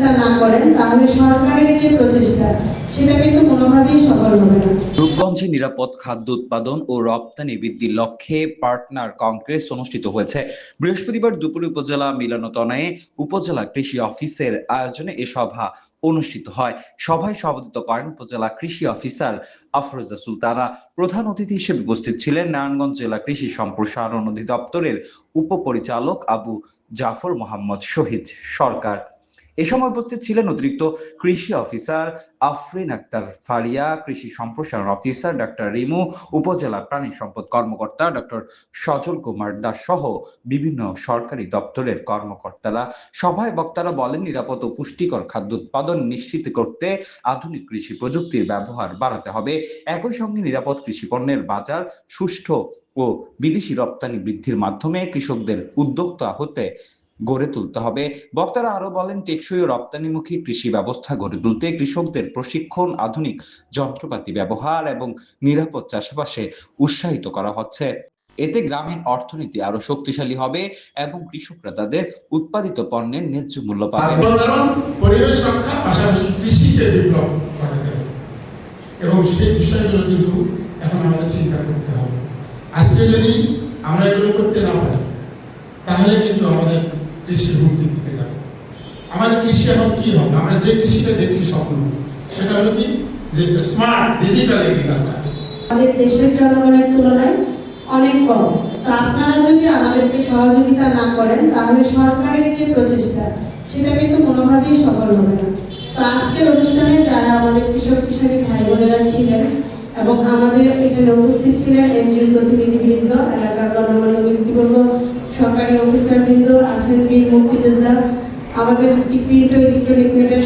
সহযোগিতা না করেন তাহলে সরকারের যে প্রচেষ্টা সেটা কিন্তু কোনোভাবেই সফল হবে না। রূপগঞ্জে নিরাপদ খাদ্য উৎপাদন ও রপ্তানি বৃদ্ধির লক্ষ্যে পার্টনার কংগ্রেস অনুষ্ঠিত হয়েছে। বৃহস্পতিবার দুপুরে উপজেলা মিলনায়তনে উপজেলা কৃষি অফিসের আয়োজনে এ সভা অনুষ্ঠিত হয়। সভায় সভাপতিত্ব করেন উপজেলা কৃষি অফিসার আফরোজা সুলতানা। প্রধান অতিথি হিসেবে উপস্থিত ছিলেন নারায়ণগঞ্জ জেলা কৃষি সম্প্রসারণ অধিদপ্তরের উপপরিচালক আবু জাফর মোহাম্মদ শহীদ সরকার। এ সময় উপস্থিত ছিলেন অতিরিক্ত কৃষি অফিসার আফরিন আক্তার ফারিয়া, কৃষি সম্প্রসারণ অফিসার ডাক্তার রিমু, উপজেলা প্রাণী সম্পদ কর্মকর্তা ডক্টর সজল কুমার দাস সহ বিভিন্ন সরকারি দপ্তরের কর্মকর্তারা। সভায় বক্তারা বলেন, নিরাপদ ও পুষ্টিকর খাদ্য উৎপাদন নিশ্চিত করতে আধুনিক কৃষি প্রযুক্তির ব্যবহার বাড়াতে হবে। একই সঙ্গে নিরাপদ কৃষি পণ্যের বাজার সুষ্ঠু ও বিদেশি রপ্তানি বৃদ্ধির মাধ্যমে কৃষকদের উদ্যোক্তা হতে গড়ে তুলতে হবে। বক্তারা আরো বলেন, টেকসই ও রপ্তানিমুখী কৃষি ব্যবস্থা গড়ে তুলতে কৃষকদের প্রশিক্ষণ, আধুনিক যন্ত্রপাতি ব্যবহার এবং নিরাপদ চাষাবাসে উৎসাহিত করা হচ্ছে। এতে গ্রামীণ অর্থনীতি আরো শক্তিশালী হবে এবং কৃষকরা তাদের উৎপাদিত পণ্যের ন্যায্য মূল্য পাবে। পরিবেশ রক্ষা পাশাপাশি কৃষিকে বিপ্লব ঘটাতে হবে এবং সেই বিষয়গুলো কিন্তু এখন আমাদের চিন্তা করতে হবে। আজকে যদি আমরা এগুলো করতে না পারি তাহলে কিন্তু আমাদের কৃষি হুমকির দিকে যাবে। আমাদের কৃষি এখন কি হবে? আমরা যে কৃষিটা দেখছি স্বপ্ন, সেটা হলো কি যে স্মার্ট ডিজিটাল এগ্রিকালচার। আমাদের দেশের জনগণের তুলনায় অনেক কম। তো আপনারা যদি আমাদেরকে সহযোগিতা না করেন তাহলে সরকারের যে প্রচেষ্টা সেটা কিন্তু কোনোভাবেই সফল হবে না। তো আজকের অনুষ্ঠানে যারা আমাদের কৃষক কিশোরী ভাই বোনেরা ছিলেন এবং আমাদের এখানে উপস্থিত ছিলেন এনজিওর প্রতিনিধিবৃন্দ, এলাকার গণ্যমান্য ব্যক্তিবর্গ, সরকারি অফিসারবৃন্দ আছেন, বীর মুক্তিযোদ্ধা, আমাদের প্রিন্ট ও ইলেকট্রনিক মিডিয়ার